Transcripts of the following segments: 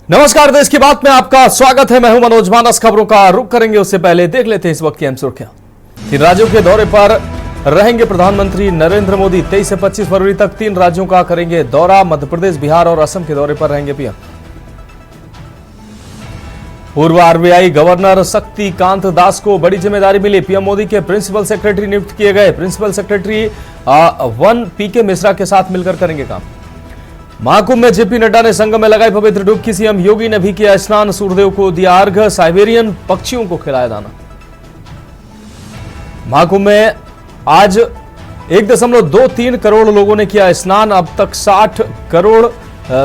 नमस्कार, देश की बात में आपका स्वागत है। मैं हूं मनोज मानस। खबरों का रुख करेंगे उससे पहले देख लेते हैं इस वक्त की अहम सुर्खियां। 3 राज्यों के दौरे पर रहेंगे प्रधानमंत्री नरेंद्र मोदी। 23 से 25 फरवरी तक 3 राज्यों का करेंगे दौरा। मध्य प्रदेश, बिहार और असम के दौरे पर रहेंगे पीएम। पूर्व आरबीआई गवर्नर शक्तिकांत दास को बड़ी जिम्मेदारी मिली। पीएम मोदी के प्रिंसिपल सेक्रेटरी नियुक्त किए गए। प्रिंसिपल सेक्रेटरी 1 पीके मिश्रा के साथ मिलकर करेंगे काम। महाकुंभ में जेपी नड्डा ने संगम में लगाई पवित्र डुबकी। सीएम योगी ने भी किया स्नान। सूर्यदेव को दिया अर्घ्य। साइबेरियन पक्षियों को खिलाया दाना। महाकुंभ में आज 1.23 करोड़ लोगों ने किया स्नान। अब तक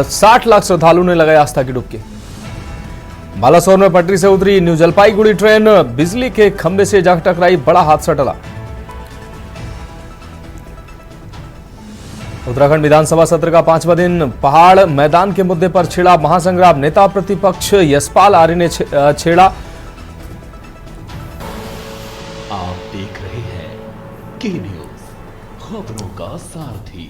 60 लाख श्रद्धालुओं ने लगाई आस्था की डुबकी। बालासोर में पटरी से उतरी न्यू जलपाईगुड़ी ट्रेन, बिजली के खंभे से जा टकराई, बड़ा हादसा टला। उत्तराखंड विधानसभा सत्र का 5वां दिन पहाड़ मैदान के मुद्दे पर छिड़ा महासंग्राम। नेता प्रतिपक्ष यशपाल आर्य ने छेड़ा। आप देख रहे हैं के न्यूज, खबरों का सारथी।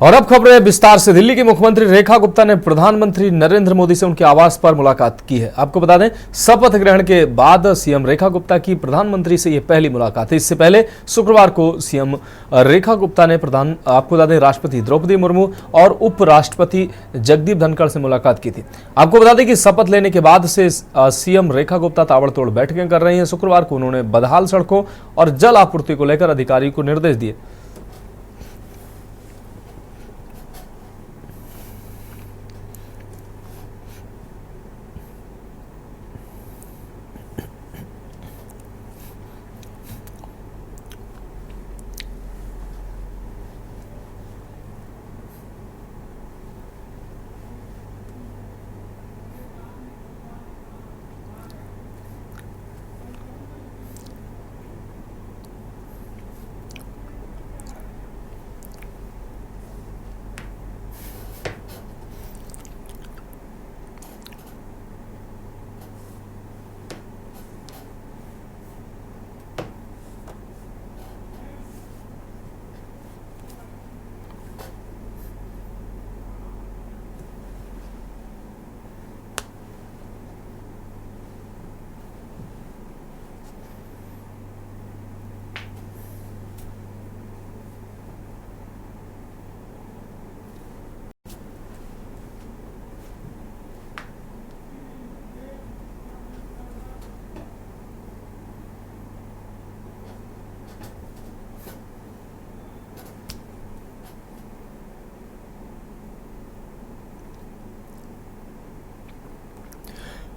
और अब खबरें विस्तार से। दिल्ली की मुख्यमंत्री रेखा गुप्ता ने प्रधानमंत्री नरेंद्र मोदी से उनके आवास पर मुलाकात की है। आपको बता दें, शपथ ग्रहण के बाद सीएम रेखा गुप्ता की प्रधानमंत्री से यह पहली मुलाकात है। इससे पहले शुक्रवार को सीएम रेखा गुप्ता ने आपको बता दें राष्ट्रपति द्रौपदी मुर्मू और उपराष्ट्रपति जगदीप धनखड़ से मुलाकात की थी। आपको बता दें कि शपथ लेने के बाद से सीएम रेखा गुप्ता ताबड़तोड़ बैठकें कर रही हैं। शुक्रवार को उन्होंने बदहाल सड़कों और जल आपूर्ति को लेकर अधिकारियों को निर्देश दिए।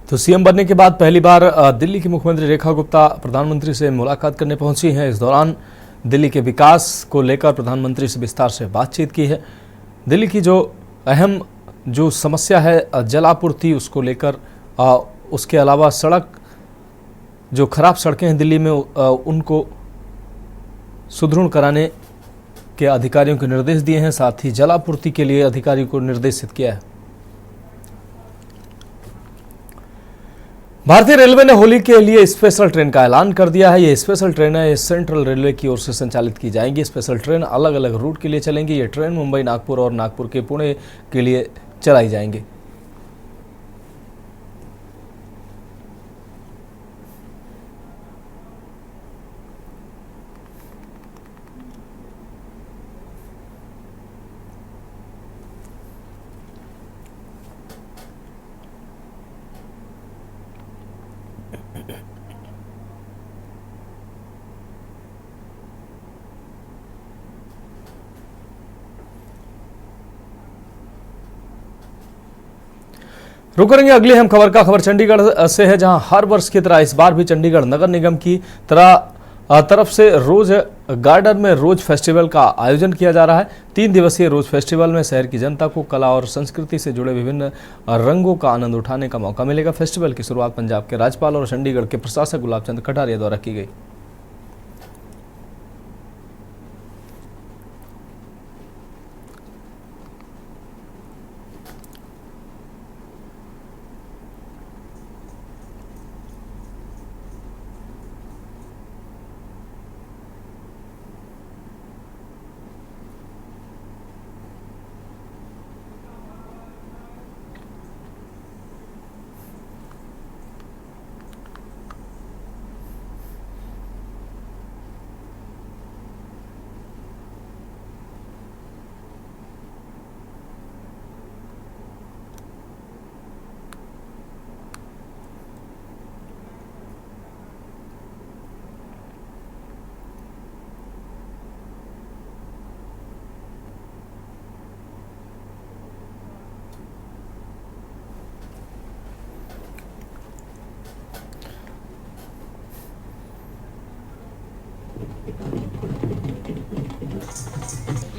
तो सीएम बनने के बाद पहली बार दिल्ली की मुख्यमंत्री रेखा गुप्ता प्रधानमंत्री से मुलाकात करने पहुंची हैं। इस दौरान दिल्ली के विकास को लेकर प्रधानमंत्री से विस्तार से बातचीत की है। दिल्ली की जो अहम समस्या है जल आपूर्ति, उसको लेकर उसके अलावा जो खराब सड़कें हैं दिल्ली में उनको सुदृढ़ कराने के अधिकारियों को निर्देश दिए हैं। साथ ही जल आपूर्ति के लिए अधिकारियों को निर्देशित किया है। भारतीय रेलवे ने होली के लिए स्पेशल ट्रेन का ऐलान कर दिया है। ये स्पेशल ट्रेन है, सेंट्रल रेलवे की ओर से संचालित की जाएंगी। स्पेशल ट्रेन अलग अलग रूट के लिए चलेंगी। ये ट्रेन मुंबई, नागपुर और नागपुर के पुणे के लिए चलाई जाएंगी। रुक करेंगे अगली अहम खबर चंडीगढ़ से है, जहां हर वर्ष की तरह इस बार भी चंडीगढ़ नगर निगम की तरफ से रोज गार्डन में रोज फेस्टिवल का आयोजन किया जा रहा है। 3 दिवसीय रोज फेस्टिवल में शहर की जनता को कला और संस्कृति से जुड़े विभिन्न रंगों का आनंद उठाने का मौका मिलेगा। फेस्टिवल की शुरुआत पंजाब के राज्यपाल और चंडीगढ़ के प्रशासक गुलाब चंद कटारिया द्वारा की गई।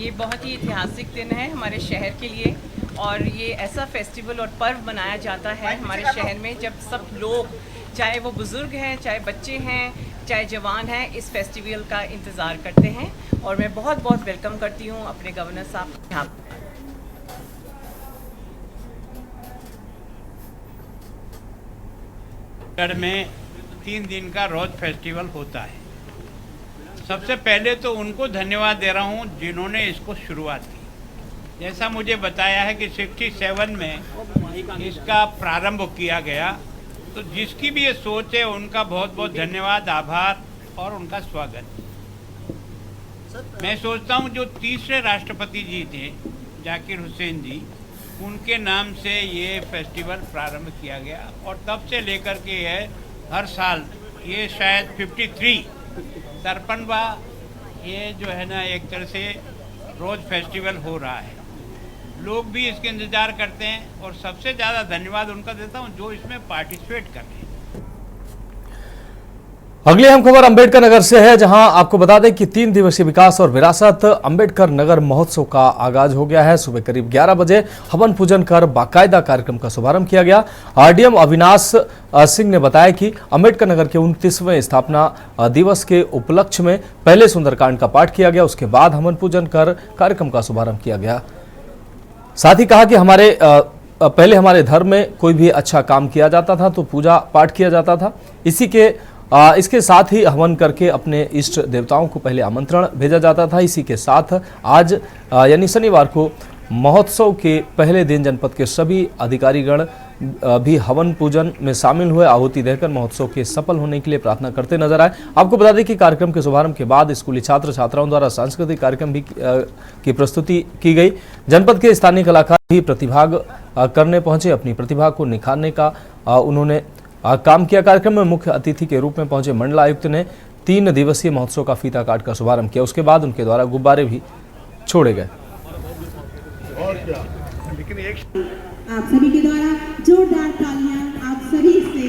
ये बहुत ही ऐतिहासिक दिन है हमारे शहर के लिए और ये ऐसा फेस्टिवल और पर्व मनाया जाता है हमारे शहर में जब सब लोग, चाहे वो बुज़ुर्ग हैं, चाहे बच्चे हैं, चाहे जवान हैं, इस फेस्टिवल का इंतज़ार करते हैं। और मैं बहुत बहुत वेलकम करती हूँ अपने गवर्नर साहब यहाँ। शहर में 3 दिन का रोज फेस्टिवल होता है। सबसे पहले तो उनको धन्यवाद दे रहा हूँ जिन्होंने इसको शुरुआत की। जैसा मुझे बताया है कि 67 में इसका प्रारंभ किया गया, तो जिसकी भी ये सोच है उनका बहुत बहुत धन्यवाद, आभार और उनका स्वागत। मैं सोचता हूँ जो तीसरे राष्ट्रपति जी थे, जाकिर हुसैन जी, उनके नाम से ये फेस्टिवल प्रारंभ किया गया और तब से लेकर के है हर साल, ये शायद 53 53वां ये जो है ना एक तरह से रोज़ फेस्टिवल हो रहा है। लोग भी इसके इंतज़ार करते हैं और सबसे ज़्यादा धन्यवाद उनका देता हूँ जो इसमें पार्टिसिपेट कर रहे हैं। अगली अहम खबर अंबेडकर नगर से है, जहां आपको बता दें कि 3 दिवसीय विकास और विरासत अंबेडकर नगर महोत्सव का आगाज हो गया है। सुबह करीब 11 बजे हवन पूजन कर बाकायदा कार्यक्रम का शुभारंभ किया गया। आरडीएम अविनाश सिंह ने बताया कि अंबेडकर नगर के 29वें स्थापना दिवस के उपलक्ष्य में पहले सुंदरकांड का पाठ किया गया, उसके बाद हवन पूजन कर कार्यक्रम का शुभारंभ किया गया। साथ ही कहा कि पहले हमारे धर्म में कोई भी अच्छा काम किया जाता था तो पूजा पाठ किया जाता था। इसके साथ ही हवन करके अपने इष्ट देवताओं को पहले आमंत्रण भेजा जाता था। इसी के साथ आज यानी शनिवार को महोत्सव के पहले दिन जनपद के सभी अधिकारीगण भी हवन पूजन में शामिल हुए। आहुति देकर महोत्सव के सफल होने के लिए प्रार्थना करते नजर आए। आपको बता दें कि कार्यक्रम के शुभारंभ के बाद स्कूली छात्र छात्राओं द्वारा सांस्कृतिक कार्यक्रम भी की प्रस्तुति की गई। जनपद के स्थानीय कलाकार भी प्रतिभाग करने पहुंचे। अपनी प्रतिभा को निखारने का उन्होंने काम किया। कार्यक्रम में मुख्य अतिथि के रूप में पहुंचे मंडल आयुक्त ने 3 दिवसीय महोत्सव का फीता काट कर शुभारंभ किया। उसके बाद उनके द्वारा गुब्बारे भी छोड़े गए। आप सभी के द्वारा जोरदार तालियां आप सभी से।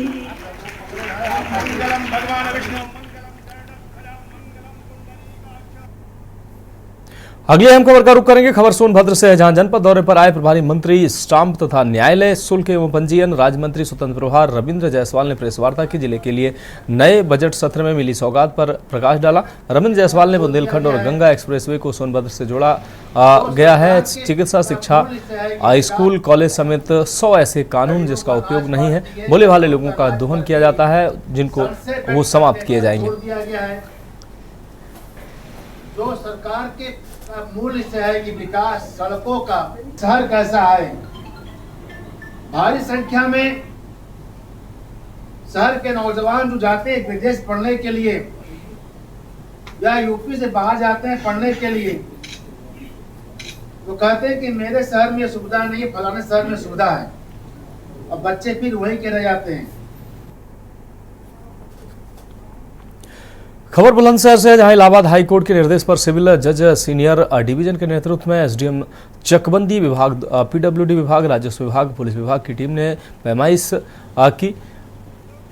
अगली अहम खबर का रुख करेंगे। खबर सोनभद्र से है, जहां जनपद दौरे पर आए प्रभारी मंत्री स्टाम्प तथा न्यायालय शुल्क एवं पंजीयन राज्य मंत्री स्वतंत्र प्रभार रविंद्र जायसवाल ने प्रेस वार्ता की। जिले के लिए नए बजट सत्र में मिली सौगात पर प्रकाश डाला। रविंद्र जायसवाल ने बुंदेलखंड और गंगा एक्सप्रेसवे को सोनभद्र से जोड़ा गया है। चिकित्सा, शिक्षा, स्कूल, कॉलेज समेत 100 ऐसे कानून जिसका उपयोग नहीं है, भोले भाले लोगों का दोहन किया जाता है, जिनको वो समाप्त किए जाएंगे। जो सरकार के मूल से है कि विकास, सड़कों का, शहर कैसा है। भारी संख्या में शहर के नौजवान जो जाते हैं विदेश पढ़ने के लिए या यूपी से बाहर जाते हैं पढ़ने के लिए, तो कहते हैं कि मेरे शहर में सुविधा नहीं है, फलाने शहर में सुविधा है, और बच्चे फिर वहीं के रह जाते हैं। खबर बुलंदशहर से है, जहां इलाहाबाद हाईकोर्ट के निर्देश पर सिविल जज सीनियर डिवीजन के नेतृत्व में एसडीएम चकबंदी विभाग, पीडब्ल्यूडी विभाग, राजस्व विभाग, पुलिस विभाग की टीम ने पैमाइश की।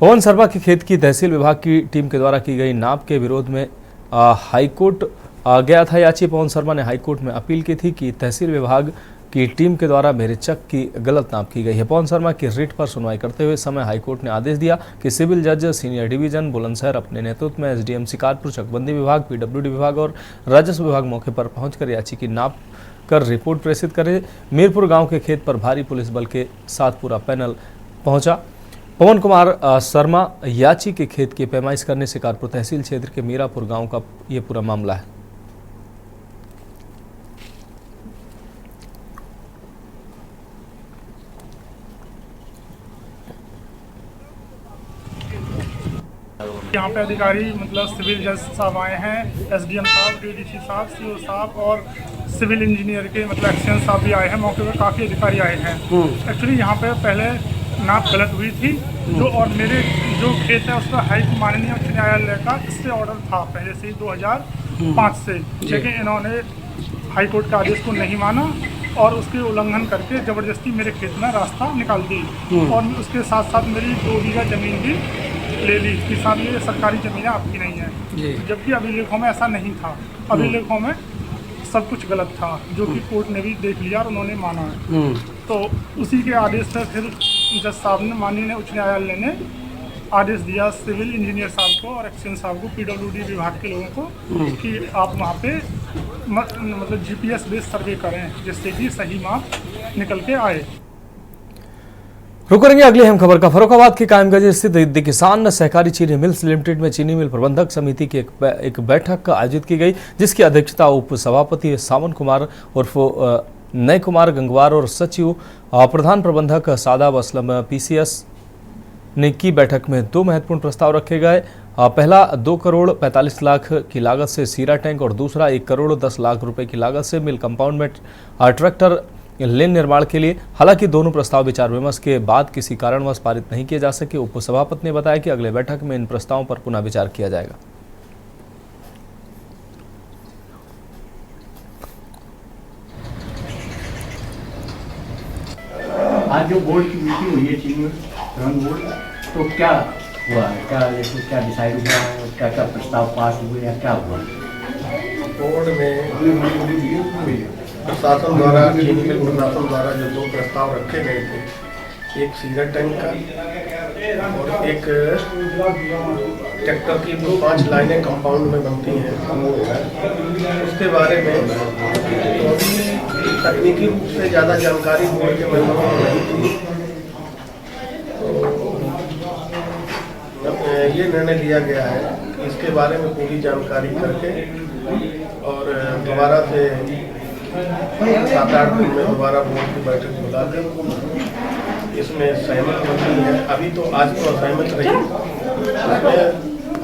पवन शर्मा के खेत की तहसील विभाग की टीम के द्वारा की गई नाप के विरोध में हाईकोर्ट गया था याची। पवन शर्मा ने हाईकोर्ट में अपील की थी कि तहसील विभाग की टीम के द्वारा मेरे चक की गलत नाप की गई है। पवन शर्मा की रिट पर सुनवाई करते हुए समय हाईकोर्ट ने आदेश दिया कि सिविल जज सीनियर डिवीजन बुलंदशहर अपने नेतृत्व में एसडीएम शिकारपुर, चकबंदी विभाग, पीडब्ल्यूडी विभाग और राजस्व विभाग मौके पर पहुंचकर याची की नाप कर रिपोर्ट प्रेषित करे। मीरपुर गांव के खेत पर भारी पुलिस बल के साथ पूरा पैनल पहुंचा। पवन कुमार शर्मा याची के खेत की पैमाइश करने शिकारपुर तहसील क्षेत्र के मीरापुर गाँव का ये पूरा मामला है। यहाँ पे अधिकारी मतलब सिविल जज साहब आए हैं, एसडीएम साहब, डीडीसी साहब, सीओ साहब और सिविल इंजीनियर के मतलब एक्सचेंज साहब भी आए हैं। मौके पर काफ़ी अधिकारी आए हैं। एक्चुअली यहाँ पे पहले नाप गलत हुई थी जो, और मेरे जो खेत है उसका माननीय उच्च न्यायालय का इससे ऑर्डर था पहले से ही 2005 से, लेकिन इन्होंने हाईकोर्ट के आदेश को नहीं माना और उसके उल्लंघन करके ज़बरदस्ती मेरे खेत में रास्ता निकाल दी और उसके साथ साथ मेरी 2 बीघा ज़मीन भी ले ली कि साहब ये सरकारी ज़मीनें आपकी नहीं है, जबकि अभिलेखों में ऐसा नहीं था। अभिलेखों में सब कुछ गलत था, जो कि कोर्ट ने भी देख लिया और उन्होंने माना है। तो उसी के आदेश पर फिर जज साहब ने, माननीय उच्च न्यायालय ने आदेश दिया सिविल इंजीनियर साहब को और एक्सचेंज साहब को, पीडब्ल्यूडी विभाग के लोगों को, कि आप वहाँ पे मतलब GPS बेस्ड सर्वे करें, जिससे कि सही माप निकल के आए। रुक करेंगे अगली अहम खबर का। फर्रुखाबाद के कायमगंज स्थित द किसान सहकारी चीनी मिल्स लिमिटेड में चीनी मिल प्रबंधक समिति की एक बैठक आयोजित की गई, जिसकी अध्यक्षता उप सभापति सावन कुमार उर्फ नय कुमार गंगवार और सचिव प्रधान प्रबंधक सादाब असलम PCS ने की। बैठक में 2 महत्वपूर्ण प्रस्ताव रखे गए। पहला 2 करोड़ 45 लाख की लागत से सीरा टैंक और दूसरा 1 करोड़ 10 लाख रुपए की लागत से मिल कंपाउंड में ट्रैक्टर लेन निर्माण के लिए। हालांकि दोनों प्रस्ताव विचार विमर्श के बाद किसी कारणवश पारित नहीं किए जा सके। उप सभापति ने बताया कि अगले बैठक में इन प्रस्तावों पर पुनः विचार किया जाएगा। आज जो बोर्ड की मीटिंग हुई है चीनी रंग बोर्ड, तो क्या हुआ है, क्या डिसाइड हुआ है, क्या क्या प्रस्ताव पास हुए या क्या हुआ? बोर्ड में प्रशासन द्वारा, चीनी मिल प्रशासन द्वारा जो 2 प्रस्ताव रखे गए थे, एक सीरर टैंक का और एक ट्रैक्टर की जो 5 लाइनें कंपाउंड में बनती हैं, उसके बारे में तकनीकी रूप से ज़्यादा जानकारी बोर्ड के मेंबरों को नहीं थी। तो ये निर्णय लिया गया है कि इसके बारे में पूरी जानकारी करके और दोबारा से 7-8 दिन में दोबारा बोर्ड की बैठक बुलाकर इसमें सहमत बनती है। अभी तो आज तो असहमत रही, इसमें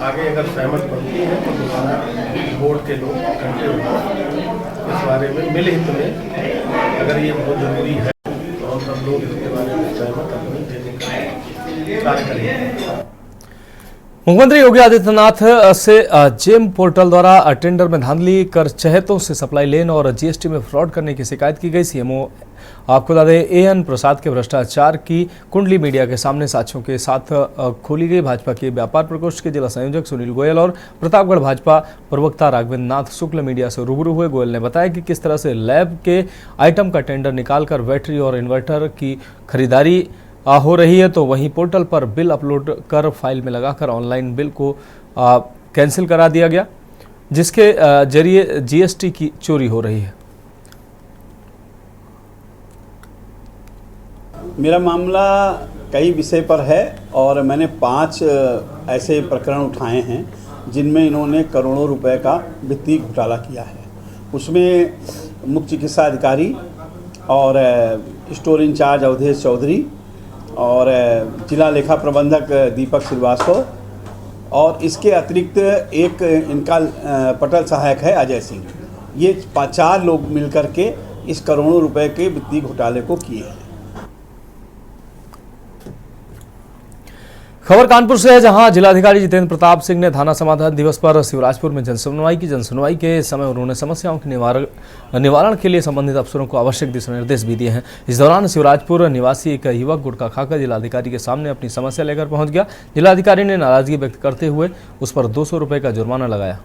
आगे अगर सहमत बनती है तो दोबारा बोर्ड के लोग इकट्ठे होकर इस बारे में मिल हित में, अगर ये बहुत जरूरी है तो हम सब लोग इसके बारे में सहमत अपनी देने का कार्य करेंगे। मुख्यमंत्री योगी आदित्यनाथ से जेम पोर्टल द्वारा टेंडर में धांधली कर चहेतों से सप्लाई लेन और GST में फ्रॉड करने की शिकायत की गई। CMO आपको बता दें AN प्रसाद के भ्रष्टाचार की कुंडली मीडिया के सामने साक्ष्यों के साथ खोली गई। भाजपा के व्यापार प्रकोष्ठ के जिला संयोजक सुनील गोयल और प्रतापगढ़ भाजपा प्रवक्ता राघवेंद्र नाथ शुक्ल मीडिया से रूबरू हुए। गोयल ने बताया कि किस तरह से लैब के आइटम का टेंडर निकालकर बैटरी और इन्वर्टर की खरीदारी हो रही है, तो वहीं पोर्टल पर बिल अपलोड कर फाइल में लगाकर ऑनलाइन बिल को कैंसिल करा दिया गया, जिसके जरिए GST की चोरी हो रही है। मेरा मामला कई विषय पर है और मैंने 5 ऐसे प्रकरण उठाए हैं जिनमें इन्होंने करोड़ों रुपए का वित्तीय घोटाला किया है। उसमें मुख्य चिकित्सा अधिकारी और स्टोर इंचार्ज अवधेश चौधरी और जिला लेखा प्रबंधक दीपक श्रीवास्तव और इसके अतिरिक्त एक इनका पटल सहायक है अजय सिंह। ये 4 लोग मिलकर के इस करोड़ों रुपए के वित्तीय घोटाले को किए हैं। खबर कानपुर से है, जहां जिलाधिकारी जितेंद्र प्रताप सिंह ने थाना समाधान दिवस पर शिवराजपुर में जनसुनवाई की। जनसुनवाई के समय उन्होंने समस्याओं के निवारण के लिए संबंधित अफसरों को आवश्यक दिशा निर्देश भी दिए हैं। इस दौरान शिवराजपुर निवासी एक युवक गुटखा खाकर जिलाधिकारी के सामने अपनी समस्या लेकर पहुंच गया। जिलाधिकारी ने नाराजगी व्यक्त करते हुए उस पर 200 रुपये का जुर्माना लगाया।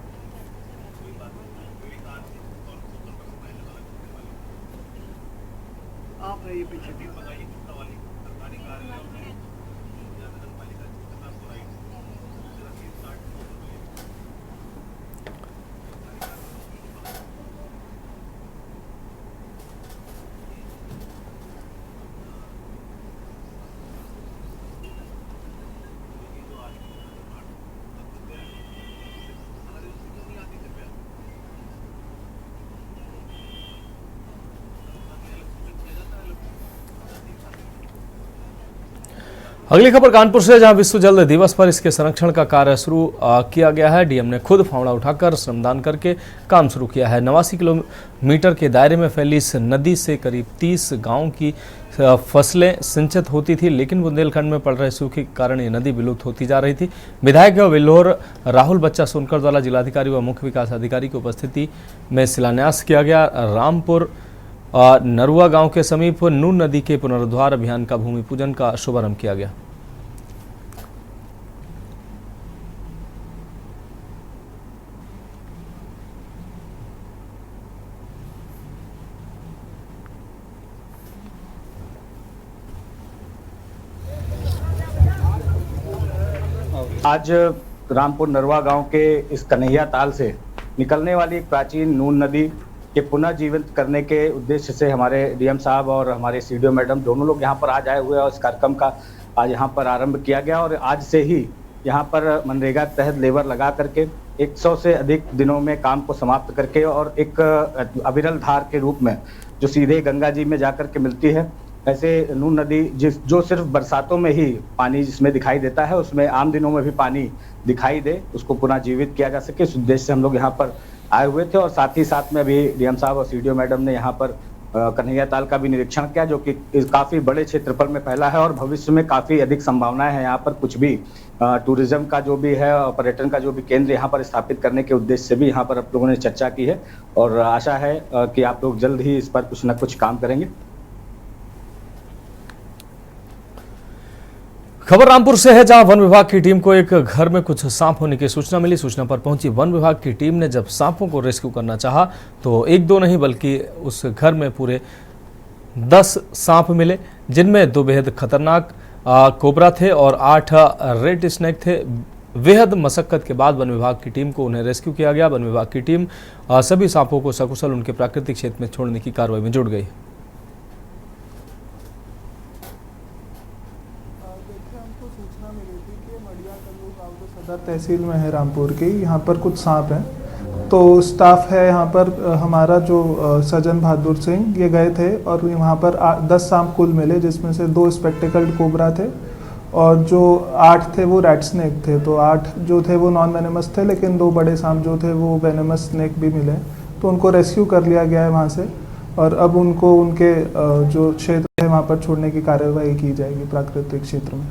अगली खबर कानपुर से, जहां विश्व जल दिवस पर इसके संरक्षण का कार्य शुरू किया गया है। डीएम ने खुद फावड़ा उठाकर श्रमदान करके काम शुरू किया है। 89 किलोमीटर के दायरे में फैली इस नदी से करीब 30 गांवों की फसलें सिंचित होती थी, लेकिन बुंदेलखंड में पड़ रहे सूखे के कारण ये नदी विलुप्त होती जा रही थी। विधायक विल्होर राहुल बच्चा सोनकर द्वारा जिलाधिकारी व मुख्य विकास अधिकारी की उपस्थिति में शिलान्यास किया गया। रामपुर नरुआ गांव के समीप नून नदी के पुनरुद्धार अभियान का भूमि पूजन का शुभारंभ किया गया। आज रामपुर नरवा गांव के इस कन्हैया ताल से निकलने वाली एक प्राचीन नून नदी के पुनः जीवित करने के उद्देश्य से हमारे डीएम साहब और हमारे सीडीओ मैडम दोनों लोग यहाँ पर आज आए हुए हैं और इस कार्यक्रम का आज यहाँ पर आरंभ किया गया। और आज से ही यहाँ पर मनरेगा के तहत लेबर लगा करके 100 से अधिक दिनों में काम को समाप्त करके और एक अविरल धार के रूप में जो सीधे गंगा जी में जाकर के मिलती है, ऐसे नून नदी जो सिर्फ बरसातों में ही पानी जिसमें दिखाई देता है, उसमें आम दिनों में भी पानी दिखाई दे, उसको पुनः जीवित किया जा सके, इस उद्देश्य से हम लोग यहाँ पर आए हुए थे। और साथ ही साथ में अभी डीएम साहब और सीडीओ मैडम ने यहाँ पर कन्हैया ताल का भी निरीक्षण किया, जो कि काफ़ी बड़े क्षेत्रफल में फैला है और भविष्य में काफ़ी अधिक संभावनाएं हैं। यहाँ पर कुछ भी टूरिज्म का जो भी है, पर्यटन का जो भी केंद्र यहाँ पर स्थापित करने के उद्देश्य से भी यहाँ पर आप लोगों ने चर्चा की है और आशा है कि आप लोग जल्द ही इस पर कुछ न कुछ काम करेंगे। खबर रामपुर से है, जहां वन विभाग की टीम को एक घर में कुछ सांप होने की सूचना मिली। सूचना पर पहुंची वन विभाग की टीम ने जब सांपों को रेस्क्यू करना चाहा तो एक दो नहीं बल्कि उस घर में पूरे 10 सांप मिले, जिनमें 2 बेहद खतरनाक कोबरा थे और 8 रेड स्नेक थे। बेहद मशक्कत के बाद वन विभाग की टीम को उन्हें रेस्क्यू किया गया। वन विभाग की टीम सभी सांपों को सकुशल उनके प्राकृतिक क्षेत्र में छोड़ने की कार्रवाई में जुट गई। सदर तहसील में है रामपुर की, यहाँ पर कुछ सांप हैं, तो स्टाफ है यहाँ पर हमारा जो सजन बहादुर सिंह ये गए थे और वहाँ पर 10 सांप कुल मिले, जिसमें से 2 स्पेक्टिकल्ड कोबरा थे और जो 8 थे वो रैट स्नेक थे। तो 8 जो थे वो नॉन वेनेमस थे, लेकिन 2 बड़े सांप जो थे वो वेनेमस स्नेक भी मिले, तो उनको रेस्क्यू कर लिया गया है वहाँ से और अब उनको उनके जो क्षेत्र है वहाँ पर छोड़ने की कार्रवाई की जाएगी प्राकृतिक क्षेत्र में।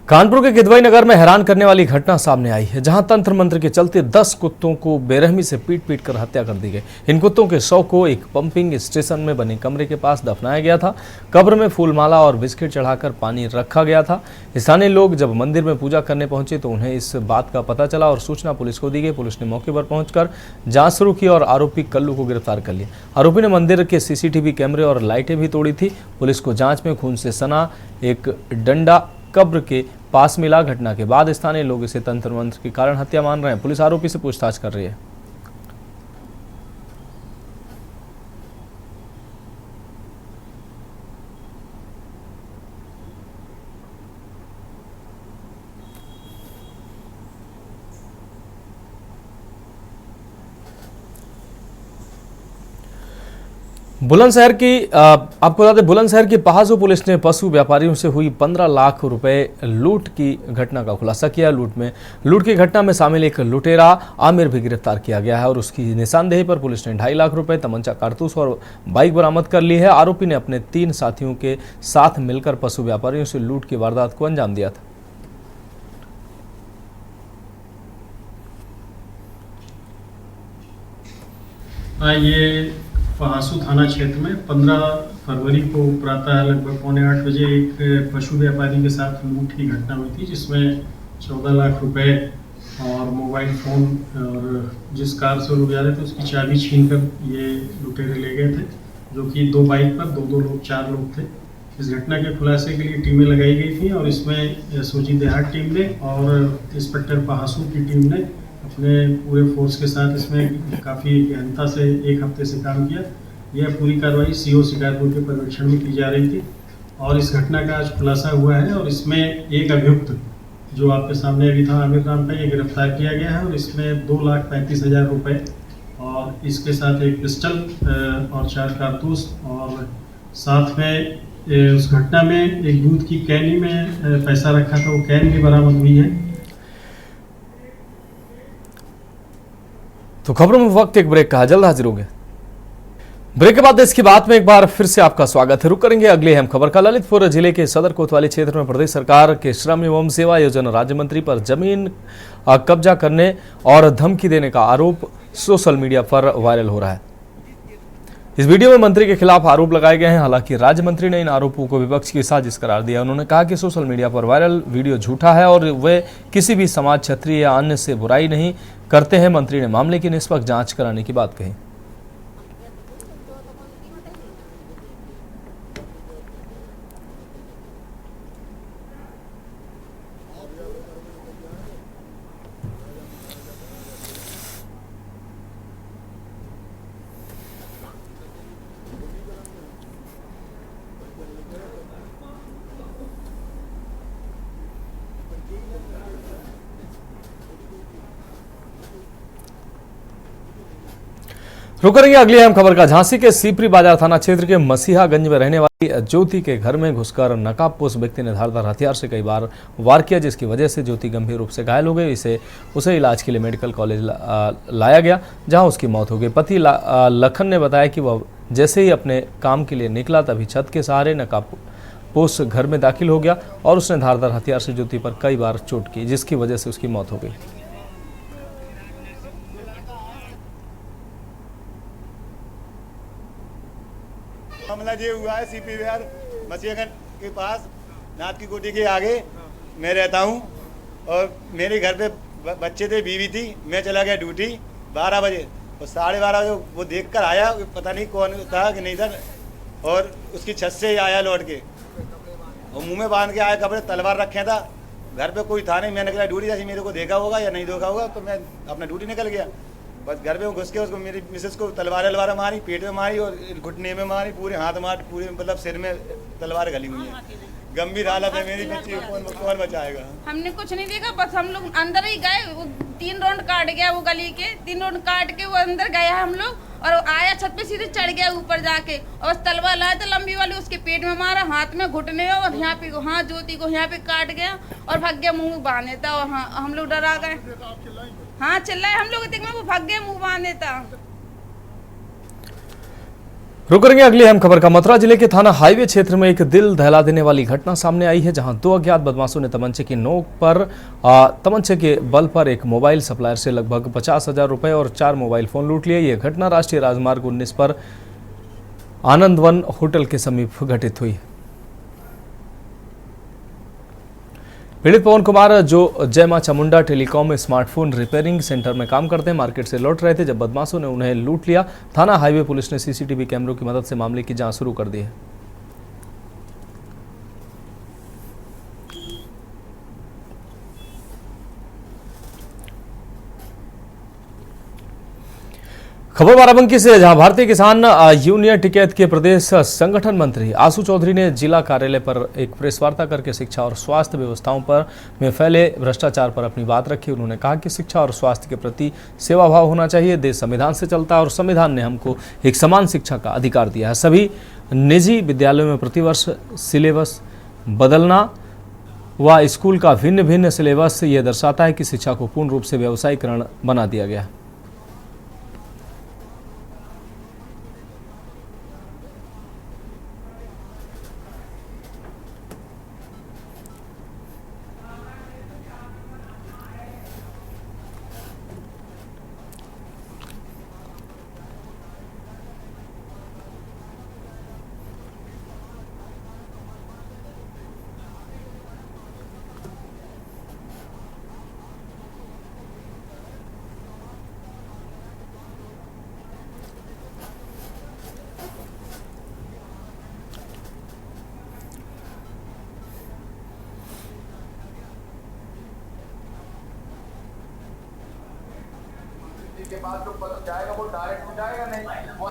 कानपुर के किदवई नगर में हैरान करने वाली घटना सामने आई है, जहां तंत्र मंत्र के चलते 10 कुत्तों को बेरहमी से पीट कर हत्या कर दी गई। इन कुत्तों के शव को एक पंपिंग स्टेशन में बने कमरे के पास दफनाया गया था। कब्र में फूलमाला और बिस्किट चढ़ाकर पानी रखा गया था। स्थानीय लोग जब मंदिर में पूजा करने पहुंचे तो उन्हें इस बात का पता चला और सूचना पुलिस को दी गई। पुलिस ने मौके पर पहुंचकर जांच शुरू की और आरोपी कल्लू को गिरफ्तार कर लिया। आरोपी ने मंदिर के सीसीटीवी कैमरे और लाइटें भी तोड़ी थी। पुलिस को जांच में खून से सना एक डंडा कब्र के पास मिला। घटना के बाद स्थानीय लोग इसे तंत्र मंत्र के कारण हत्या मान रहे हैं। पुलिस आरोपी से पूछताछ कर रही है। बुलंदशहर की आपको बता दें, बुलंदशहर की पहाजो पुलिस ने पशु व्यापारियों से हुई 15 लाख रुपए लूट की घटना का खुलासा किया। लूट की घटना में शामिल एक लुटेरा आमिर भी गिरफ्तार किया गया है और उसकी निशानदेही पर पुलिस ने 2.5 लाख रुपए, तमंचा, कारतूस और बाइक बरामद कर ली है। आरोपी ने अपने 3 साथियों के साथ मिलकर पशु व्यापारियों से लूट की वारदात को अंजाम दिया था। ये पहासू थाना क्षेत्र में 15 फरवरी को प्रातः लगभग 7:45 बजे एक पशु व्यापारी के साथ लूट की घटना हुई थी, जिसमें 14 लाख रुपए और मोबाइल फ़ोन और जिस कार से लोग जा रहे थे उसकी चाबी छीनकर ये लुटेरे ले गए थे, जो कि 2 बाइक पर 2 लोग 4 लोग थे। इस घटना के खुलासे के लिए टीमें लगाई गई थी और इसमें सोची देहात टीम ने और इंस्पेक्टर पहासू की टीम ने अपने पूरे फोर्स के साथ इसमें काफ़ी गहनता से 1 हफ्ते से काम किया। यह पूरी कार्रवाई सीओ शिकारपुर के पर्यवेक्षण में की जा रही थी और इस घटना का आज खुलासा हुआ है और इसमें एक अभियुक्त जो आपके सामने अभी था आमिर नाम का, ये गिरफ्तार किया गया है और इसमें 2,35,000 रुपये और इसके साथ एक पिस्टल और 4 कारतूस और साथ में उस घटना में एक दूध की कैनी में पैसा रखा था, वो कैन भी बरामद हुई है। तो खबरों में वक्त एक ब्रेक का, जल्द हाजिर होंगे। ब्रेक के बाद देश की बात में एक बार फिर से आपका स्वागत है। रुक करेंगे अगली अहम खबर का। ललितपुर जिले के सदर कोतवाली क्षेत्र में प्रदेश सरकार के श्रम एवं सेवा योजना राज्य मंत्री पर जमीन कब्जा करने और धमकी देने का आरोप सोशल मीडिया पर वायरल हो रहा है। इस वीडियो में मंत्री के खिलाफ आरोप लगाए गए हैं। हालांकि राज्य मंत्री ने इन आरोपों को विपक्ष की साजिश करार दिया। उन्होंने कहा कि सोशल मीडिया पर वायरल वीडियो झूठा है और वे किसी भी समाज, क्षत्रिय या अन्य से बुराई नहीं करते हैं। मंत्री ने मामले की निष्पक्ष जांच कराने की बात कही। रुक करेंगे अगली अहम खबर का। झांसी के सीपरी बाजार थाना क्षेत्र के मसीहागंज में रहने वाली ज्योति के घर में घुसकर नकाबपोश व्यक्ति ने धारदार हथियार से कई बार वार किया, जिसकी वजह से ज्योति गंभीर रूप से घायल हो गई। उसे इलाज के लिए मेडिकल कॉलेज लाया गया, जहां उसकी मौत हो गई। पति लखन ने बताया कि वह जैसे ही अपने काम के लिए निकला तभी छत के सहारे नकाबपोश घर में दाखिल हो गया और उसने धारदार हथियार से ज्योति पर कई बार चोट की, जिसकी वजह से उसकी मौत हो गई। हमला ये हुआ है सीपी बिहार मसीहागंज के पास नाथ की कोठी के आगे मैं रहता हूँ और मेरे घर पे बच्चे थे, बीवी थी। मैं चला गया ड्यूटी 12 बजे और 12:30 बजे वो देख कर आया, पता नहीं कौन था कि नहीं था, और उसकी छत से ही आया लौट के और मुंह में बांध के आया, कपड़े तलवार रखे था। घर पे कोई था नहीं, मैं निकला ड्यूटी। जैसे मेरे को देखा होगा या नहीं देखा होगा तो मैं अपना ड्यूटी निकल गया। बस घर में घुस के उसको मेरी मिसेस को तलवार मारी, पेट में मारी और घुटने में मारी, पूरे हाथ मार, पूरे मतलब सिर में तलवार गली हुई है। गंभीर हालत है मेरी बच्ची को, कौन बचाएगा? हमने कुछ नहीं देखा, बस हम लोग अंदर ही गए। 3 राउंड काट गया वो गली के, 3 राउंड काट के वो अंदर गया हम लोग और आया छत पे सीधे चढ़ गया ऊपर जाके और तलवार लाया था लंबी वाली, उसके पेट में मारा, हाथ में घुटने और यहाँ पे हाँ ज्योति को यहाँ पे काट गया और भाग गया, मुँह बांधे था। और हाँ हम लोग डरा गए, हाँ चिल्लाए हम लोग, वो भाग गया, मुँह बांधे था। रुक करेंगे अगली अहम खबर का। मथुरा जिले के थाना हाईवे क्षेत्र में एक दिल दहला देने वाली घटना सामने आई है, जहां 2 अज्ञात बदमाशों ने तमंचे की नोक पर तमंचे के बल पर एक मोबाइल सप्लायर से लगभग 50,000 रुपए और 4 मोबाइल फोन लूट लिए। यह घटना राष्ट्रीय राजमार्ग 19 पर आनंदवन होटल के समीप घटित हुई। पीड़ित पवन कुमार, जो जय मां Chamunda telecom smartphone repairing centre में काम करते हैं, मार्केट से लौट रहे थे जब बदमाशों ने उन्हें लूट लिया। थाना हाईवे पुलिस ने सीसीटीवी कैमरों की मदद से मामले की जांच शुरू कर दी है। खबर बाराबंकी से, जहां भारतीय किसान यूनियन टिकैत के प्रदेश संगठन मंत्री आशु चौधरी ने जिला कार्यालय पर एक प्रेस वार्ता करके शिक्षा और स्वास्थ्य व्यवस्थाओं में फैले भ्रष्टाचार पर अपनी बात रखी। उन्होंने कहा कि शिक्षा और स्वास्थ्य के प्रति सेवाभाव होना चाहिए। देश संविधान से चलता है और संविधान ने हमको एक समान शिक्षा का अधिकार दिया है। सभी निजी विद्यालयों में प्रतिवर्ष सिलेबस बदलना व स्कूल का भिन्न भिन्न सिलेबस ये दर्शाता है कि शिक्षा को पूर्ण रूप से व्यावसायीकरण बना दिया गया है।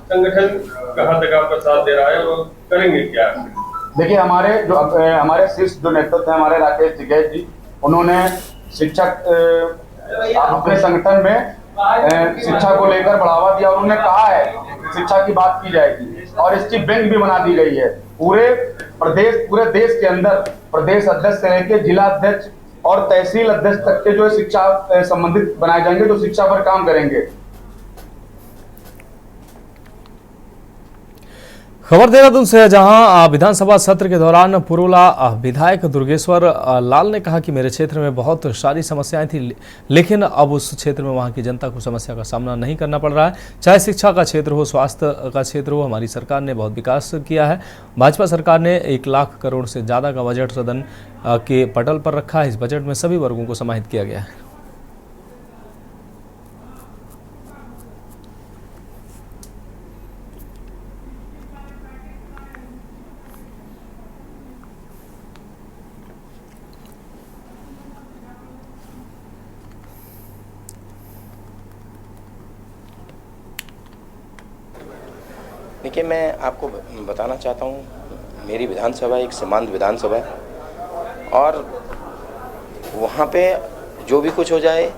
संगठन कहाँ तक आपका साथ दे रहा है और करेंगे क्या? देखिए हमारे शीर्ष जो नेतृत्व है हमारे राकेश टिकैत जी, उन्होंने शिक्षक अपने संगठन में शिक्षा को लेकर बढ़ावा दिया। उन्होंने कहा है शिक्षा की बात की जाएगी और इसकी बैंक भी बना दी गई है। पूरे देश के अंदर प्रदेश अध्यक्ष से लेकर जिला अध्यक्ष और तहसील अध्यक्ष तक के जो शिक्षा संबंधित बनाए जाएंगे, जो शिक्षा पर काम करेंगे। खबर देहरादून से, जहां विधानसभा सत्र के दौरान पुरोला विधायक दुर्गेश्वर लाल ने कहा कि मेरे क्षेत्र में बहुत सारी समस्याएं थी, लेकिन अब उस क्षेत्र में वहां की जनता को समस्या का सामना नहीं करना पड़ रहा है। चाहे शिक्षा का क्षेत्र हो, स्वास्थ्य का क्षेत्र हो, हमारी सरकार ने बहुत विकास किया है। भाजपा सरकार ने 1 लाख करोड़ से ज़्यादा का बजट सदन के पटल पर रखा है। इस बजट में सभी वर्गों को समाहित किया गया है। देखिए, मैं आपको बताना चाहता हूँ, मेरी विधानसभा एक सीमांत विधानसभा है और वहाँ पे जो भी कुछ हो जाए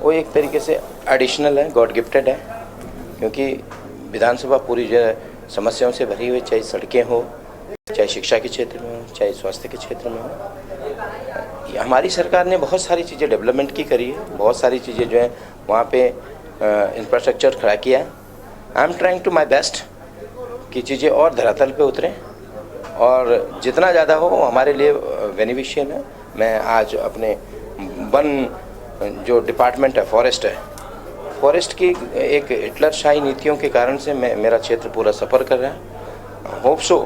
वो एक तरीके से एडिशनल है, गॉड गिफ्टेड है, क्योंकि विधानसभा पूरी जो है समस्याओं से भरी हुई, चाहे सड़कें हो, चाहे शिक्षा के क्षेत्र में हो, चाहे स्वास्थ्य के क्षेत्र में हो। हमारी सरकार ने बहुत सारी चीज़ें डेवलपमेंट की करी है, बहुत सारी चीज़ें जो है वहाँ पे इंफ्रास्ट्रक्चर खड़ा किया है। I am trying to my best कि चीज़ें और धरातल पे उतरें और जितना ज़्यादा हो हमारे लिए बेनिफिशियल है। मैं आज अपने वन जो डिपार्टमेंट है, फॉरेस्ट की एक हिटलरशाही नीतियों के कारण से मेरा क्षेत्र पूरा सफ़र कर रहा है। होप सो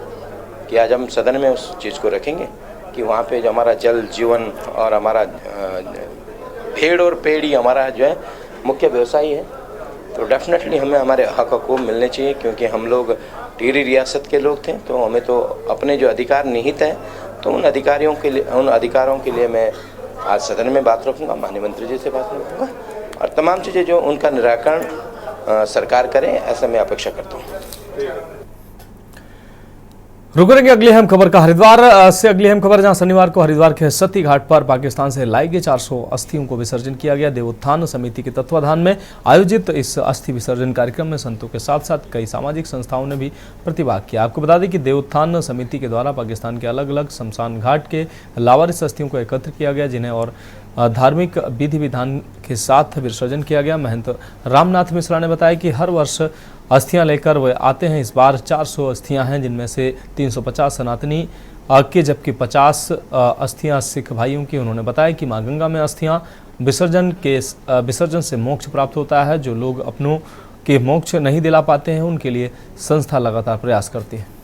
कि आज हम सदन में उस चीज़ को रखेंगे कि वहाँ पे जो हमारा जल जीवन और हमारा भेड़ और पेड़ ही हमारा जो है मुख्य व्यवसाय है, तो डेफिनेटली हमें हमारे हक हकूक़ मिलने चाहिए, क्योंकि हम लोग टिहरी रियासत के लोग थे, तो हमें तो अपने जो अधिकार निहित है, तो उन अधिकारों के लिए मैं आज सदन में बात रखूँगा, माननीय मंत्री जी से बात रखूँगा और तमाम चीज़ें जो उनका निराकरण सरकार करे, ऐसा मैं अपेक्षा करता हूँ। रुकेंगे अगली अहम खबर का हरिद्वार से। अगली अहम खबर, जहां शनिवार को हरिद्वार के सती घाट पर पाकिस्तान से लाई गई 400 अस्थियों को विसर्जन किया गया। देवोत्थान समिति के तत्वाधान में आयोजित इस अस्थि विसर्जन कार्यक्रम में संतों के साथ साथ कई सामाजिक संस्थाओं ने भी प्रतिभाग किया। आपको बता दें कि देवोत्थान समिति के द्वारा पाकिस्तान के अलग अलग शमशान घाट के लावारिस अस्थियों को एकत्र किया गया, जिन्हें और धार्मिक विधि विधान के साथ विसर्जन किया गया। महंत रामनाथ मिश्रा ने बताया कि हर वर्ष अस्थियां लेकर वे आते हैं। इस बार 400 अस्थियां हैं, जिनमें से 350 सनातनी के जबकि 50 अस्थियां सिख भाइयों की। उन्होंने बताया कि मां गंगा में अस्थियां विसर्जन से मोक्ष प्राप्त होता है। जो लोग अपनों के मोक्ष नहीं दिला पाते हैं, उनके लिए संस्था लगातार प्रयास करती है।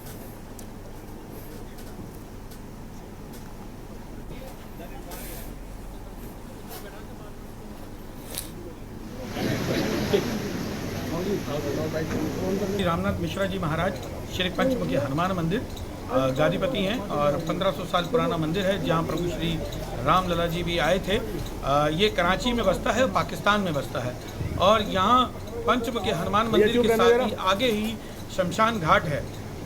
रामनाथ मिश्रा जी महाराज श्री पंचमुखी हनुमान मंदिर गादीपति हैं और 1500 साल पुराना मंदिर है, जहां प्रभु श्री राम लला जी भी आए थे। ये कराची में बसता है, पाकिस्तान में बसता है। और यहाँ पंचमुखी हनुमान मंदिर के साथ ही आगे ही शमशान घाट है,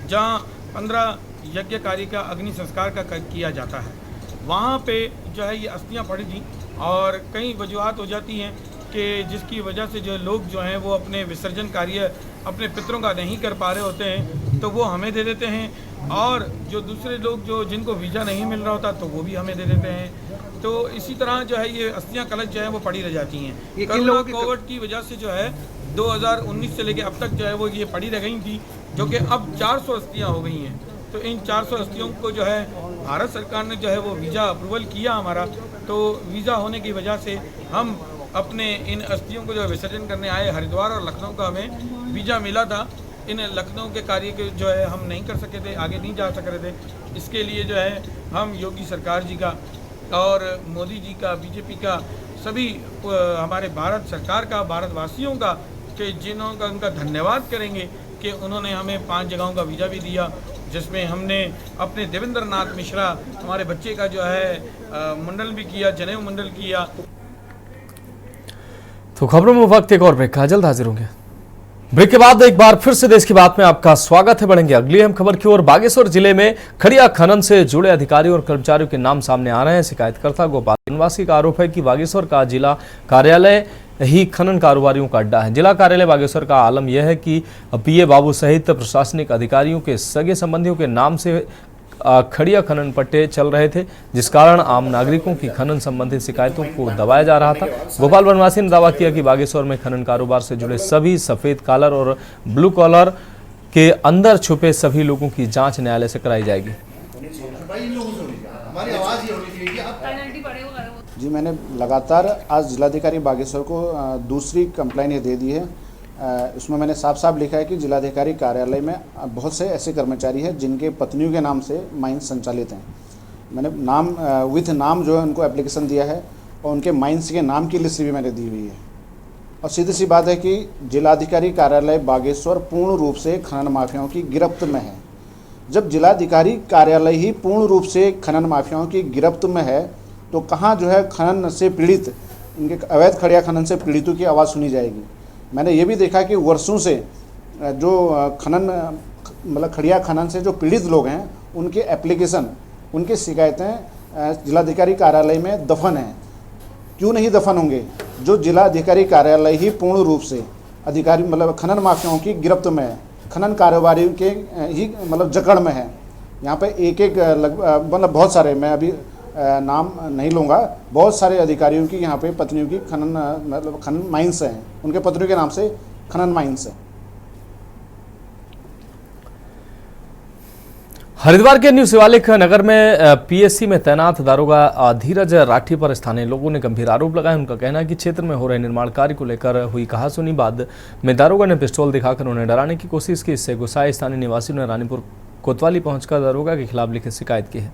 जहां 15 यज्ञकारी का अग्नि संस्कार का किया जाता है। वहाँ पे जो है ये अस्थियाँ पड़ी थी और कई वजूहत हो जाती हैं कि जिसकी वजह से जो लोग जो हैं वो अपने विसर्जन कार्य अपने पितरों का नहीं कर पा रहे होते हैं, तो वो हमें दे देते हैं। और जो दूसरे लोग जो जिनको वीज़ा नहीं मिल रहा होता, तो वो भी हमें दे देते हैं। तो इसी तरह जो है ये अस्थियाँ कलश जो है वो पड़ी रह जाती हैं। कोरोना कोविड की वजह से जो है 2019 से लेकर अब तक जो है वो ये पड़ी रह गई थी, जो कि अब 400 अस्थियाँ हो गई हैं। तो इन 400 अस्थियों को जो है भारत सरकार ने जो है वो वीज़ा अप्रूवल किया हमारा, तो वीज़ा होने की वजह से हम अपने इन अस्थियों को जो विसर्जन करने आए। हरिद्वार और लखनऊ का हमें वीज़ा मिला था, इन लखनऊ के कार्य के जो है हम नहीं कर सके थे, आगे नहीं जा सक रहे थे। इसके लिए जो है हम योगी सरकार जी का और मोदी जी का, बीजेपी का, सभी हमारे भारत सरकार का, भारतवासियों का, कि जिन्हों का उनका धन्यवाद करेंगे कि उन्होंने हमें 5 जगहों का वीज़ा भी दिया, जिसमें हमने अपने देवेंद्र नाथ मिश्रा हमारे बच्चे का जो है मंडल भी किया, जनेऊ मंडल किया। तो खबरों में वक्त एक और ब्रेक का, जल्द हाजिर होंगे। ब्रेक के बाद एक बार फिर से देश की बात में आपका स्वागत है। बढ़ेंगे अगली अहम खबर की ओर। बागेश्वर जिले में खड़िया खनन से जुड़े अधिकारियों और कर्मचारियों के नाम सामने आ रहे हैं। शिकायतकर्ता गोपाल निवासी का आरोप है कि बागेश्वर का जिला कार्यालय ही खनन कारोबारियों का अड्डा है। जिला कार्यालय बागेश्वर का आलम यह है कि पीए बाबू सहित प्रशासनिक अधिकारियों के सगे संबंधियों के नाम से खड़िया खनन पट्टे चल रहे थे, जिस कारण आम नागरिकों की खनन संबंधित शिकायतों को दबाया जा रहा था। गोपाल बनवासी ने दावा किया कि बागेश्वर में खनन कारोबार से जुड़े सभी सफेद कॉलर और ब्लू कॉलर के अंदर छुपे सभी लोगों की जांच न्यायालय से कराई जाएगी। जी, मैंने लगातार आज जिलाधिकारी बागेश्वर को दूसरी कंप्लेंट ये दे दी है। इसमें मैंने साफ साफ लिखा है कि जिलाधिकारी कार्यालय में बहुत से ऐसे कर्मचारी हैं जिनके पत्नियों के नाम से माइंस संचालित हैं। मैंने नाम विथ नाम जो है उनको एप्लीकेशन दिया है और उनके माइंस के नाम की लिस्ट भी मैंने दी हुई है। और सीधी सी बात है कि जिलाधिकारी कार्यालय बागेश्वर पूर्ण रूप से खनन माफियाओं की गिरफ्त में है। जब जिलाधिकारी कार्यालय ही पूर्ण रूप से खनन माफियाओं की गिरफ्त में है, तो कहाँ जो है खनन से पीड़ित, इनके अवैध खड़िया खनन से पीड़ितों की आवाज़ सुनी जाएगी। मैंने ये भी देखा कि वर्षों से जो खनन मतलब खड़िया खनन से जो पीड़ित लोग हैं, उनके एप्लीकेशन, उनकी शिकायतें जिलाधिकारी कार्यालय में दफन हैं। क्यों नहीं दफन होंगे? जो जिलाधिकारी कार्यालय ही पूर्ण रूप से अधिकारी मतलब खनन माफियाओं की गिरफ्त में है, खनन कारोबारियों के ही मतलब जकड़ में है। यहाँ पे एक मतलब बहुत सारे, मैं अभी नाम नहीं लूँगा, बहुत सारे अधिकारियों की यहाँ पे पत्नियों की खनन माइंस हैं, उनके पत्नियों के नाम से खनन माइंस हैं। हरिद्वार के न्यू शिवालिक नगर में पीएससी में तैनात दारोगा धीरज राठी पर स्थानीय लोगों ने गंभीर आरोप लगाए। उनका कहना है कि क्षेत्र में हो रहे निर्माण कार्य को लेकर हुई कहासुनी बाद में दारोगा ने पिस्तौल दिखाकर उन्हें डराने की कोशिश की। इससे गुस्साए स्थानीय निवासियों ने रानीपुर कोतवाली पहुंचकर दारोगा के खिलाफ लिखित शिकायत की है।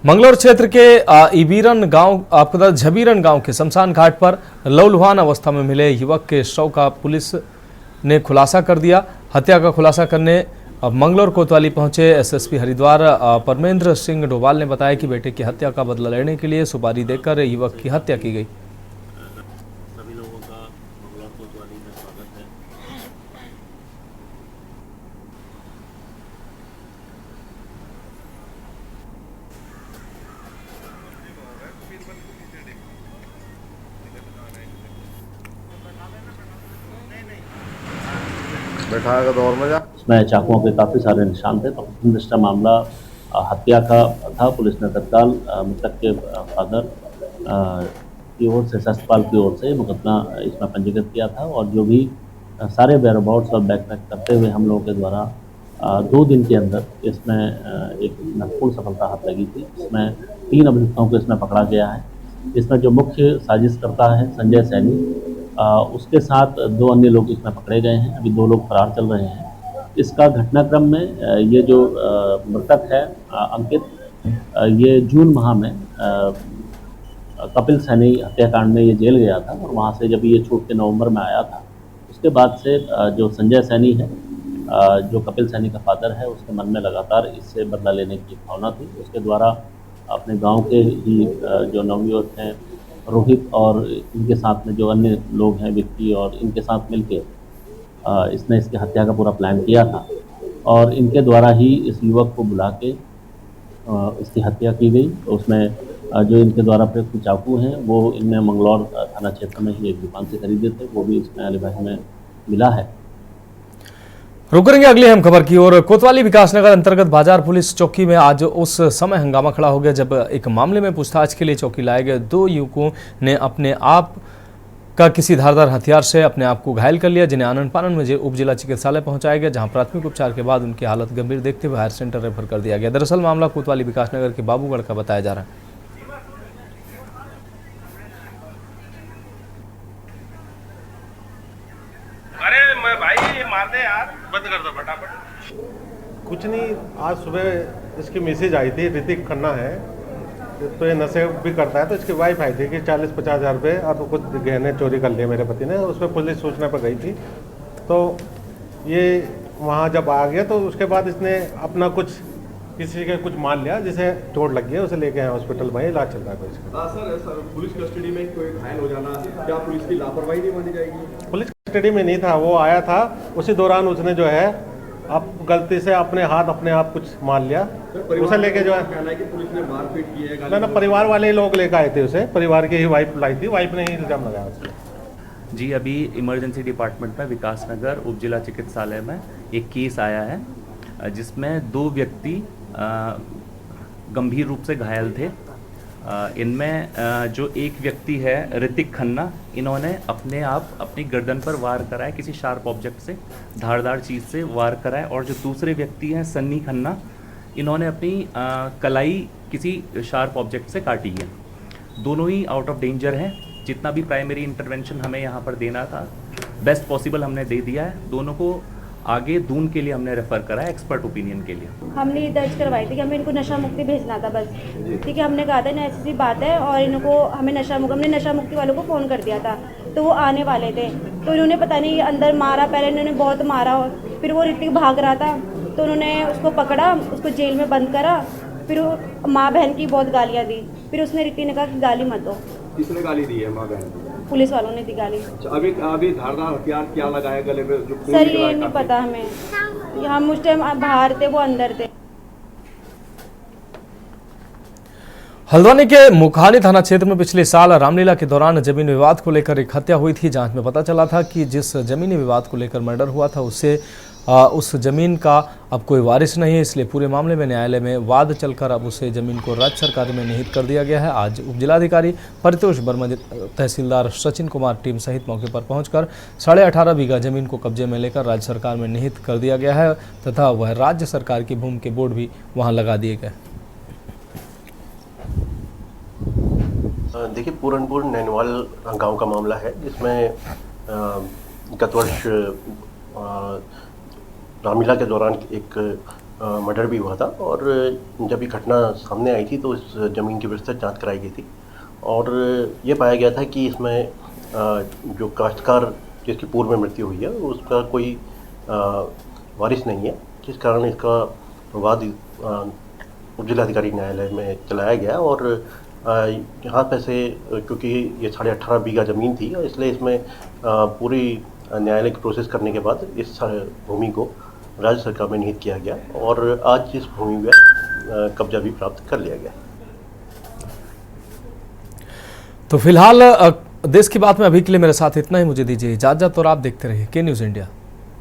मंगलौर क्षेत्र के इबीरन गांव आपका झबीरन गांव के शमशान घाट पर लहूलुहान अवस्था में मिले युवक के शव का पुलिस ने खुलासा कर दिया। हत्या का खुलासा करने मंगलौर कोतवाली पहुंचे एसएसपी हरिद्वार परमेंद्र सिंह डोभाल ने बताया कि बेटे की हत्या का बदला लेने के लिए सुपारी देकर युवक की हत्या की गई। उसमें चाकुओं के काफ़ी सारे निशान थे। तो दृष्टा मामला हत्या का था। पुलिस ने तत्काल मृतक के फादर की ओर से, सस्तपाल की ओर से मुकदमा इसमें पंजीकृत किया था और जो भी सारे वेयरअबाउट्स और बैकट्रैक करते हुए हम लोगों के द्वारा 2 दिन के अंदर इसमें एक महत्वपूर्ण सफलता हाथ लगी थी। इसमें 3 अभियुक्तों को इसमें पकड़ा गया है। इसमें जो मुख्य साजिशकर्ता है संजय सैनी, उसके साथ 2 अन्य लोग इसमें पकड़े गए हैं। अभी 2 लोग फरार चल रहे हैं। इसका घटनाक्रम में ये जो मृतक है अंकित, ये जून माह में कपिल सैनी हत्याकांड में ये जेल गया था और वहाँ से जब ये छूट के नवंबर में आया था, उसके बाद से जो संजय सैनी है, जो कपिल सैनी का फादर है, उसके मन में लगातार इससे बदला लेने की भावना थी। उसके द्वारा अपने गांव के ही जो नवयुवक हैं रोहित और इनके साथ में जो अन्य लोग हैं विक्की और इनके साथ मिलके इसने इसकी हत्या का पूरा प्लान किया था और इनके द्वारा ही इस युवक को बुला के इसकी हत्या की गई। तो उसमें जो इनके द्वारा प्रयुक्त चाकू हैं वो इनने मंगलौर थाना क्षेत्र में ही एक दुकान से खरीदे थे, वो भी इसमें अलीबाग में मिला है। रुक करेंगे अगली अहम खबर की ओर। कोतवाली विकासनगर अंतर्गत बाजार पुलिस चौकी में आज उस समय हंगामा खड़ा हो गया जब एक मामले में पूछताछ के लिए चौकी लाए गए 2 युवकों ने अपने आप का किसी धारदार हथियार से अपने आप को घायल कर लिया, जिन्हें आनन फानन में उप जिला चिकित्सालय पहुंचाया गया, जहां प्राथमिक उपचार के बाद उनकी हालत गंभीर देखते हुए हायर सेंटर रेफर कर दिया गया। दरअसल मामला कोतवाली विकासनगर के बाबूगढ़ का बताया जा रहा है। अरे मैं भाई मार दे यार, बंद कर दो फटाफट। कुछ नहीं, आज सुबह इसकी मैसेज आई थी, ऋतिक खन्ना है तो ये नशे भी करता है, तो इसकी वाइफ आई थी कि 40-50 हज़ार रुपये और कुछ गहने चोरी कर लिए मेरे पति ने। उसमें पुलिस सूचना पर गई थी, तो ये वहाँ जब आ गया तो उसके बाद इसने अपना कुछ किसी के कुछ मान लिया, जिसे चोट लग गई, उसे लेके आए हॉस्पिटल में, इलाज चल रहा है इसका। सर पुलिस कस्टडी में कोई घायल हो जाना, क्या पुलिस की लापरवाही नहीं मानी जाएगी? पुलिस कस्टडी में नहीं था, वो आया था, उसी दौरान उसने जो है अब गलती से अपने हाथ अपने आप कुछ मार लिया, उसे लेके जो है कहना है कि पुलिस ने मारपीट की है। ना परिवार वाले लोग लेकर आए थे उसे, परिवार की ही वाइफ लाई थी, वाइफ ने ही इल्जाम लगाया उस पर। जी, अभी इमरजेंसी डिपार्टमेंट में विकासनगर उप जिला चिकित्सालय में एक केस आया है जिसमें 2 व्यक्ति गंभीर रूप से घायल थे। इनमें जो एक व्यक्ति है ऋतिक खन्ना, इन्होंने अपने आप अपनी गर्दन पर वार कराया, किसी शार्प ऑब्जेक्ट से, धारदार चीज़ से वार कराया। और जो दूसरे व्यक्ति हैं सन्नी खन्ना, इन्होंने अपनी कलाई किसी शार्प ऑब्जेक्ट से काटी है। दोनों ही आउट ऑफ डेंजर हैं। जितना भी प्राइमरी इंटरवेंशन हमें यहाँ पर देना था बेस्ट पॉसिबल हमने दे दिया है। दोनों को आगे दून के लिए हमने रेफर करा है एक्सपर्ट ओपिनियन के लिए। हमने ये दर्ज करवाई थी कि हमें इनको नशा मुक्ति भेजना था बस, ठीक है। हमने कहा था ना ऐसी बात है और इनको हमें हमने नशा मुक्ति वालों को फ़ोन कर दिया था, तो वो आने वाले थे। तो उन्होंने पता नहीं अंदर मारा, पहले इन्होंने बहुत मारा, फिर वो ऋतिक भाग रहा था तो उन्होंने उसको पकड़ा, उसको जेल में बंद करा, फिर माँ बहन की बहुत गालियाँ दी। फिर उसने ऋतिक ने कहा कि गाली मत दो। किसने गाली दी है माँ बहन? पुलिस वालों ने निकाली। अभी धारदार हथियार क्या लगाया गले में जो खून सर निकला ये है नहीं काफी? पता हमें, हम उस टाइम बाहर थे, वो अंदर थे। हल्द्वानी के मुखानी थाना क्षेत्र में पिछले साल रामलीला के दौरान जमीन विवाद को लेकर एक हत्या हुई थी। जांच में पता चला था कि जिस जमीनी विवाद को लेकर मर्डर हुआ था उससे उस जमीन का अब कोई वारिस नहीं है, इसलिए पूरे मामले में न्यायालय में वाद चलकर अब उसे जमीन को राज्य सरकार में निहित कर दिया गया है। आज उपजिलाधिकारी परितोष वर्मा, तहसीलदार सचिन कुमार टीम सहित मौके पर पहुंचकर 18.5 बीघा जमीन को कब्जे में लेकर राज्य सरकार में निहित कर दिया गया है तथा वह राज्य सरकार की भूमि के बोर्ड भी वहां लगा दिए गए। देखिए, पूरनपुर नैनवाल गांव का मामला है जिसमें गत वर्ष रामलीला के दौरान एक मर्डर भी हुआ था और जब ये घटना सामने आई थी तो इस ज़मीन की विस्तृत जांच कराई गई थी और ये पाया गया था कि इसमें जो काश्तकार जिसकी पूर्व में मृत्यु हुई है उसका कोई वारिस नहीं है, जिस कारण इसका वाद उपजिलाधिकारी न्यायालय में चलाया गया और यहाँ पे से क्योंकि ये 18.5 बीघा ज़मीन थी इसलिए इसमें पूरी न्यायालय की प्रोसेस करने के बाद इस भूमि को राज्य सरकार में निहित किया गया और आज इस भूमि में कब्जा भी प्राप्त कर लिया गया। तो फिलहाल देश की बात में अभी के लिए मेरे साथ इतना ही। मुझे दीजिए इजाजत और आप देखते रहिए के न्यूज़ इंडिया।